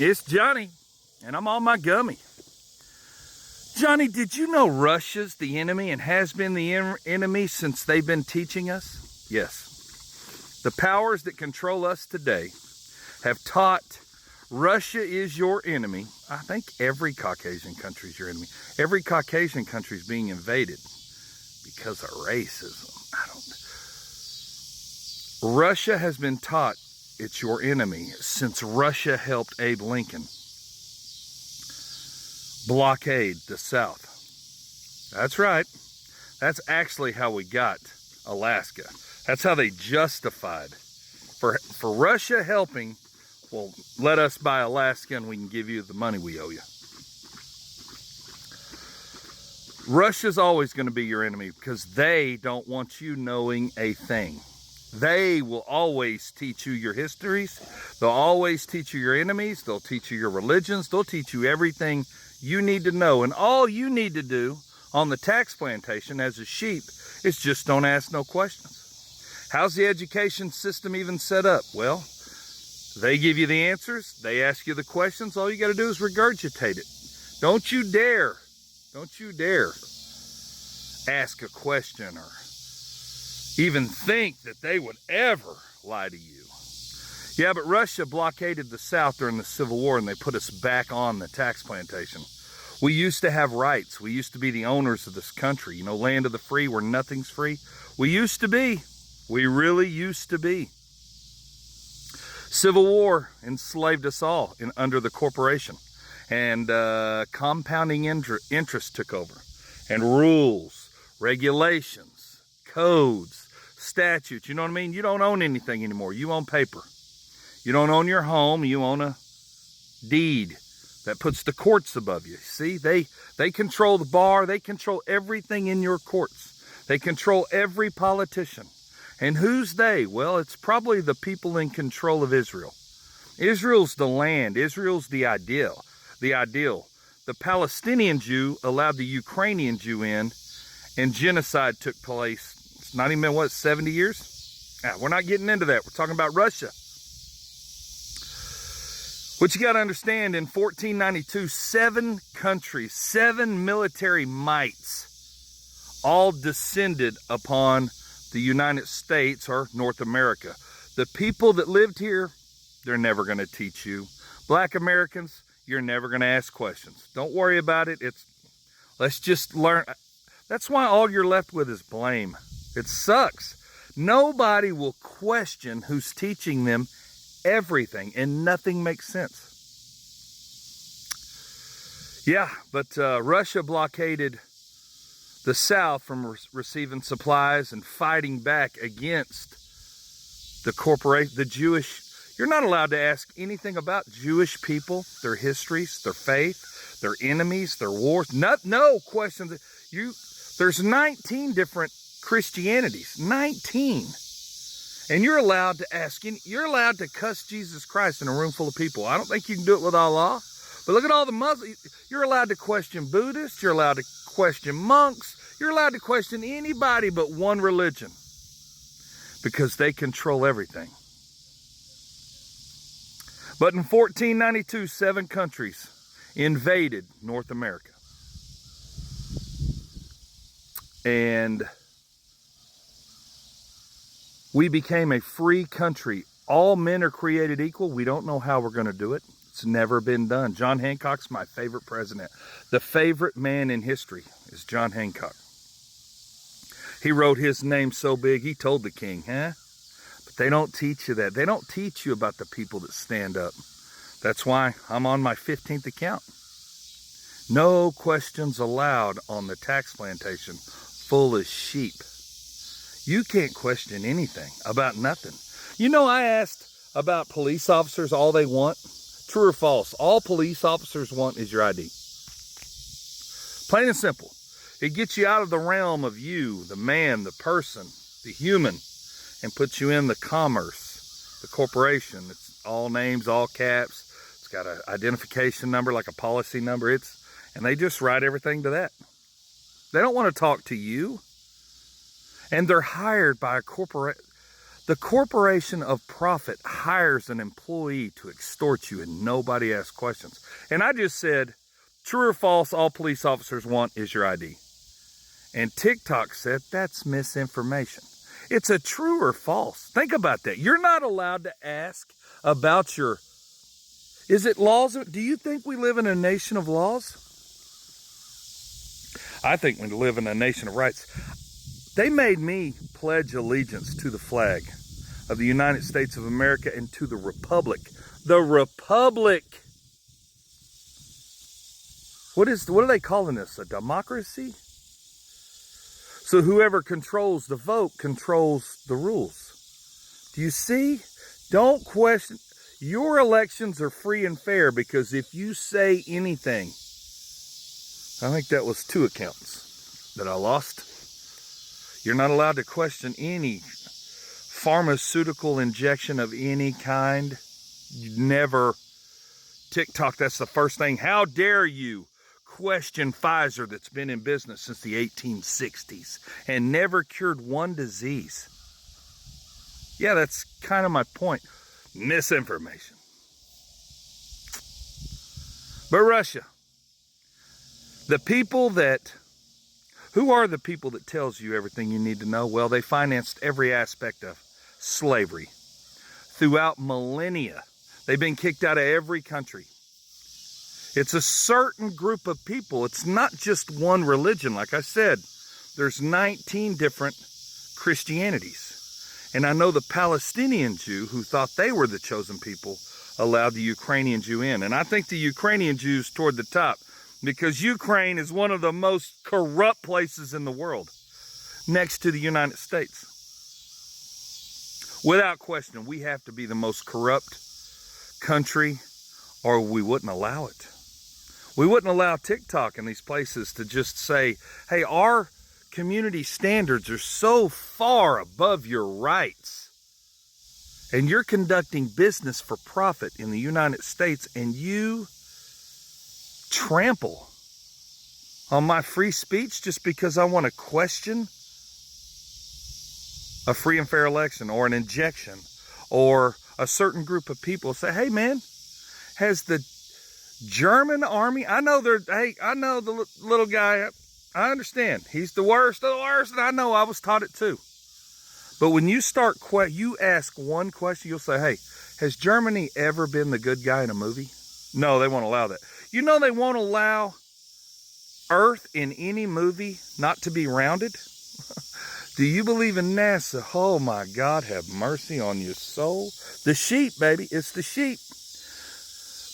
It's Johnny, and I'm on my gummy. Johnny, did you know Russia's the enemy and has been the enemy since they've been teaching us? Yes. The powers that control us today have taught Russia is your enemy. I think every Caucasian country is your enemy. Every Caucasian country is being invaded because of racism. Russia has been taught it's your enemy since Russia helped Abe Lincoln blockade the South. That's right. That's actually how we got Alaska. That's how they justified for Russia helping. Well, let us buy Alaska and we can give you the money we owe you. Russia's always going to be your enemy because they don't want you knowing a thing. They will always teach you your histories. They'll always teach you your enemies. They'll teach you your religions. They'll teach you everything you need to know. And all you need to do on the tax plantation as a sheep is just don't ask no questions. How's the education system even set up? Well, they give you the answers. They ask you the questions. All you got to do is regurgitate it. Don't you dare ask a question or even think that they would ever lie to you. Yeah, but Russia blockaded the South during the Civil War and they put us back on the tax plantation. We used to have rights. We used to be the owners of this country. You know, land of the free where nothing's free. We used to be. We really used to be. Civil War enslaved us all under the corporation. And compounding interest took over. And rules, regulations, codes, statutes, you know what I mean? You don't own anything anymore. You own paper. You don't own your home. You own a deed that puts the courts above you. See, they control the bar. They control everything in your courts. They control every politician. And who's they? Well, it's probably the people in control of Israel. Israel's the land. Israel's the ideal. The Palestinian Jew allowed the Ukrainian Jew in, and genocide took place. It's not even been, what, 70 years? We're not getting into that. We're talking about Russia. What you got to understand, in 1492, 7 countries, 7 military mights all descended upon the United States or North America. The people that lived here, they're never going to teach you. Black Americans, you're never going to ask questions. Don't worry about it. Let's just learn. That's why all you're left with is blame. It sucks. Nobody will question who's teaching them everything, and nothing makes sense. Yeah, but Russia blockaded the South from receiving supplies and fighting back against the corporation, the Jewish. You're not allowed to ask anything about Jewish people, their histories, their faith, their enemies, their wars. No questions. There's 19 different Christianities, 19. And you're allowed to ask, you're allowed to cuss Jesus Christ in a room full of people. I don't think you can do it with Allah. But look at all the Muslims. You're allowed to question Buddhists. You're allowed to question monks. You're allowed to question anybody but one religion. Because they control everything. But in 1492, 7 countries invaded North America. And we became a free country. All men are created equal. We don't know how we're going to do it. It's never been done. John Hancock's my favorite president. The favorite man in history is John Hancock. He wrote his name so big, he told the king, But they don't teach you that. They don't teach you about the people that stand up. That's why I'm on my 15th account. No questions allowed on the tax plantation full of sheep. You can't question anything about nothing. You know, I asked about police officers, all they want. True or false? All police officers want is your ID. Plain and simple. It gets you out of the realm of you, the man, the person, the human, and puts you in the commerce, the corporation. It's all names, all caps. It's got an identification number like a policy number. And they just write everything to that. They don't want to talk to you. And they're hired by a corporate. The corporation of profit hires an employee to extort you and nobody asks questions. And I just said, true or false, all police officers want is your ID. And TikTok said that's misinformation. It's a true or false. Think about that. You're not allowed to ask about your, is it laws? Do you think we live in a nation of laws? I think we live in a nation of rights. They made me pledge allegiance to the flag of the United States of America and to the Republic. The Republic. What are they calling this? A democracy? So whoever controls the vote controls the rules. Do you see? Don't question. Your elections are free and fair because if you say anything, I think that was 2 accounts that I lost. You're not allowed to question any pharmaceutical injection of any kind. You never. TikTok, that's the first thing. How dare you question Pfizer that's been in business since the 1860s and never cured one disease. Yeah, that's kind of my point. Misinformation. But Russia, the people that, who are the people that tells you everything you need to know? Well, they financed every aspect of slavery throughout millennia. They've been kicked out of every country. It's a certain group of people. It's not just one religion. Like I said, there's 19 different Christianities. And I know the Palestinian Jew, who thought they were the chosen people, allowed the Ukrainian Jew in. And I think the Ukrainian Jew's toward the top because Ukraine is one of the most corrupt places in the world, next to the United States. Without question, we have to be the most corrupt country or we wouldn't allow it. We wouldn't allow TikTok and these places to just say, hey, our community standards are so far above your rights. And you're conducting business for profit in the United States and you trample on my free speech just because I want to question a free and fair election or an injection or a certain group of people. Say, hey man, has the German army, I know the little guy, I understand. He's the worst of the worst, and I know I was taught it too. But when you start, you ask one question, you'll say, hey, has Germany ever been the good guy in a movie? No, they won't allow that. You know they won't allow Earth in any movie not to be rounded? Do you believe in NASA? Oh my God, have mercy on your soul. The sheep, baby, it's the sheep.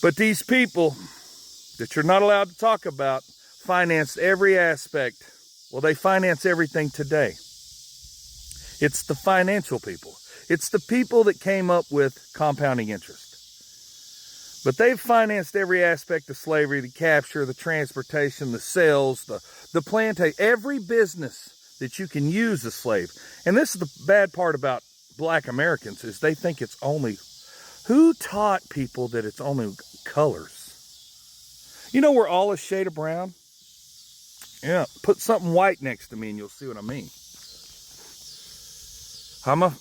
But these people that you're not allowed to talk about financed every aspect. Well, they finance everything today. It's the financial people. It's the people that came up with compounding interest. But they've financed every aspect of slavery, the capture, the transportation, the sales, the plantation, every business that you can use a slave. And this is the bad part about black Americans is they think it's only. Who taught people that it's only colors? You know we're all a shade of brown? Yeah, put something white next to me and you'll see what I mean. I'm a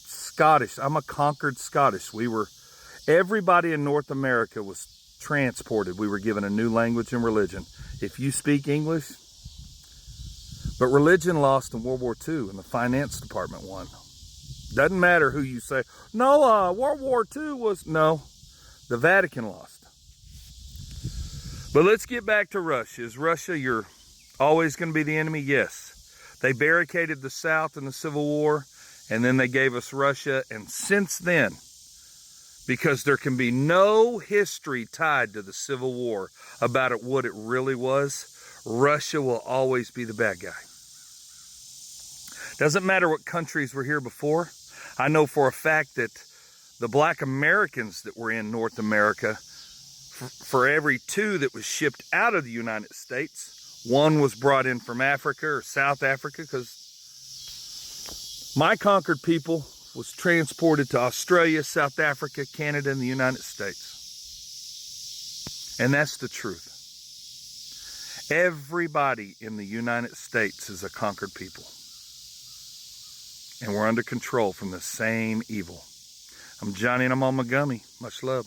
Scottish. I'm a conquered Scottish. Everybody in North America was transported. We were given a new language and religion. If you speak English, but religion lost in World War II and the finance department won. Doesn't matter who you say. No, World War II was, no, the Vatican lost. But let's get back to Russia. Is Russia, you're always going to be the enemy? Yes. They barricaded the South in the Civil War, and then they gave us Russia. And since then, because there can be no history tied to the Civil War about it, what it really was, Russia will always be the bad guy. Doesn't matter what countries were here before. I know for a fact that the black Americans that were in North America, for every 2 that was shipped out of the United States, 1 was brought in from Africa or South Africa, because my conquered people was transported to Australia, South Africa, Canada, and the United States. And that's the truth. Everybody in the United States is a conquered people. and we're under control from the same evil. I'm Johnny and I'm on my gummy. Much love.